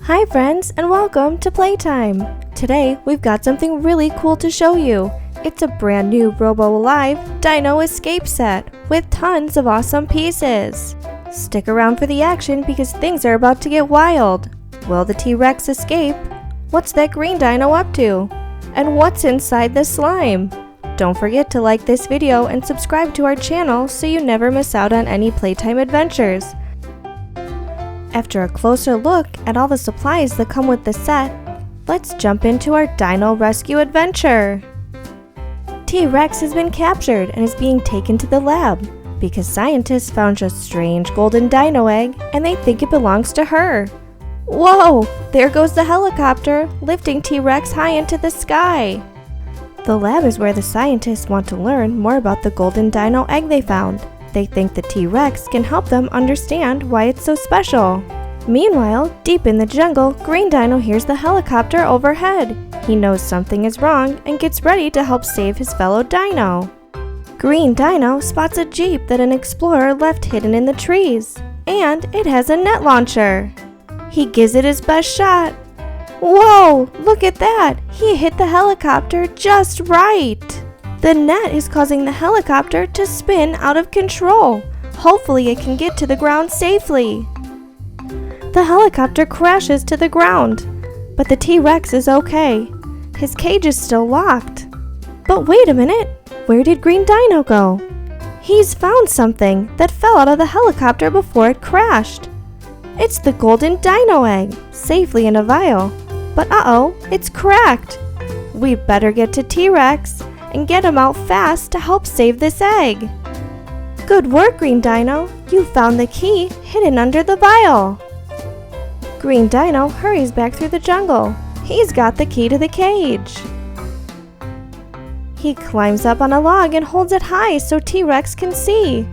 Hi friends, and welcome to Playtime! Today we've got something really cool to show you. It's a brand new Robo Alive Dino Escape set with tons of awesome pieces. Stick around for the action because things are about to get wild. Will the T-Rex escape? What's that green dino up to? And what's inside the slime? Don't forget to like this video and subscribe to our channel so you never miss out on any Playtime adventures. After a closer look at all the supplies that come with the set, let's jump into our Dino Rescue adventure. T-Rex has been captured and is being taken to the lab because scientists found a strange golden dino egg and they think it belongs to her. Whoa! There goes the helicopter, lifting T-Rex high into the sky. The lab is where the scientists want to learn more about the golden dino egg they found. They think the T-Rex can help them understand why it's so special. Meanwhile, deep in the jungle, Green Dino hears the helicopter overhead. He knows something is wrong and gets ready to help save his fellow dino. Green Dino spots a Jeep that an explorer left hidden in the trees, and it has a net launcher. He gives it his best shot. Whoa! Look at that! He hit the helicopter just right! The net is causing the helicopter to spin out of control. Hopefully it can get to the ground safely. The helicopter crashes to the ground, but the T-Rex is okay. His cage is still locked. But wait a minute, where did Green Dino go? He's found something that fell out of the helicopter before it crashed. It's the golden dino egg, safely in a vial. But uh-oh, it's cracked. We better get to T-Rex and get him out fast to help save this egg. Good work, Green Dino. You found the key hidden under the vial. Green Dino hurries back through the jungle. He's got the key to the cage. He climbs up on a log and holds it high so T-Rex can see.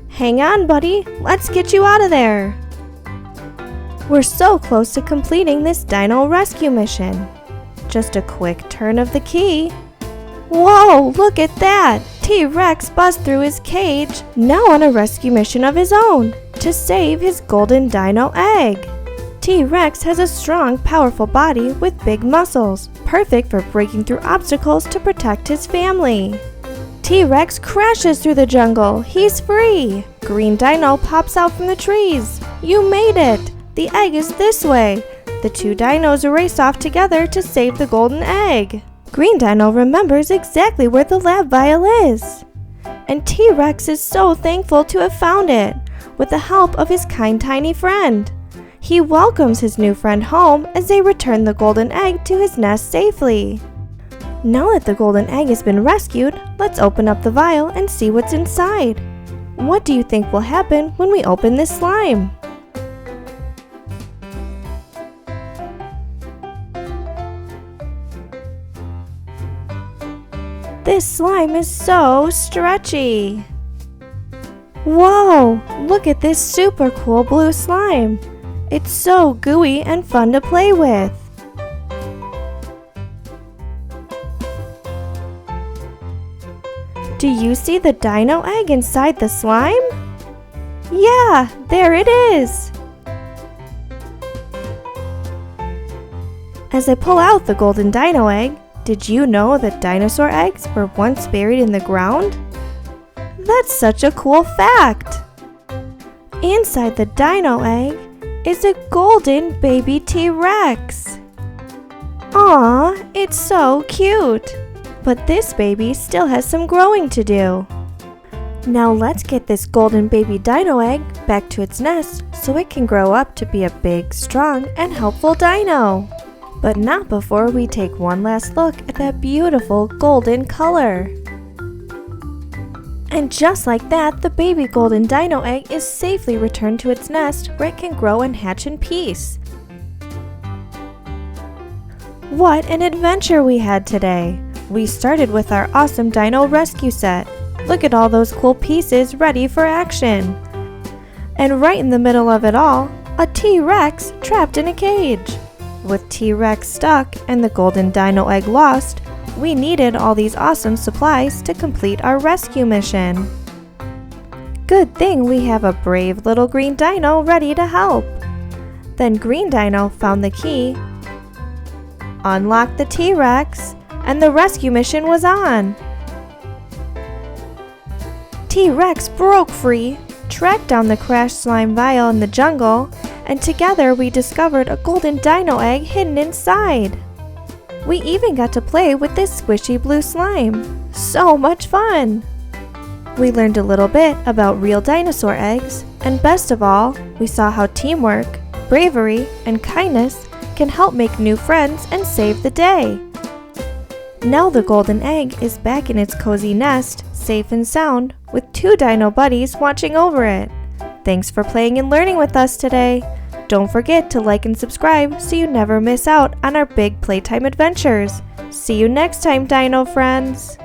Hang on, buddy. Let's get you out of there. We're so close to completing this Dino Rescue Mission. Just a quick turn of the key. Whoa, look at that! T-Rex busts through his cage, now on a rescue mission of his own, to save his golden dino egg. T-Rex has a strong, powerful body with big muscles, perfect for breaking through obstacles to protect his family. T-Rex crashes through the jungle. He's free! Green Dino pops out from the trees. You made it! The egg is this way! The two dinos race off together to save the golden egg. Green Dino remembers exactly where the lab vial is. And T-Rex is so thankful to have found it, with the help of his kind tiny friend. He welcomes his new friend home as they return the golden egg to his nest safely. Now that the golden egg has been rescued, let's open up the vial and see what's inside. What do you think will happen when we open this slime? This slime is so stretchy. Whoa, look at this super cool blue slime. It's so gooey and fun to play with. Do you see the dino egg inside the slime? Yeah, there it is. As I pull out the golden dino egg, did you know that dinosaur eggs were once buried in the ground? That's such a cool fact! Inside the dino egg is a golden baby T-Rex. Aw, it's so cute! But this baby still has some growing to do. Now let's get this golden baby dino egg back to its nest so it can grow up to be a big, strong, and helpful dino. But not before we take one last look at that beautiful golden color. And just like that, the baby golden dino egg is safely returned to its nest where it can grow and hatch in peace. What an adventure we had today! We started with our awesome Dino Rescue set. Look at all those cool pieces ready for action. And right in the middle of it all, a T-Rex trapped in a cage. With T-Rex stuck and the golden dino egg lost, we needed all these awesome supplies to complete our rescue mission. Good thing we have a brave little green dino ready to help. Then Green Dino found the key, unlocked the T-Rex, and the rescue mission was on. T-Rex broke free, tracked down the crashed slime vial in the jungle, and together we discovered a golden dino egg hidden inside. We even got to play with this squishy blue slime. So much fun! We learned a little bit about real dinosaur eggs, and best of all, we saw how teamwork, bravery, and kindness can help make new friends and save the day. Now the golden egg is back in its cozy nest, safe and sound, with 2 dino buddies watching over it. Thanks for playing and learning with us today. Don't forget to like and subscribe so you never miss out on our big playtime adventures. See you next time, Dino friends!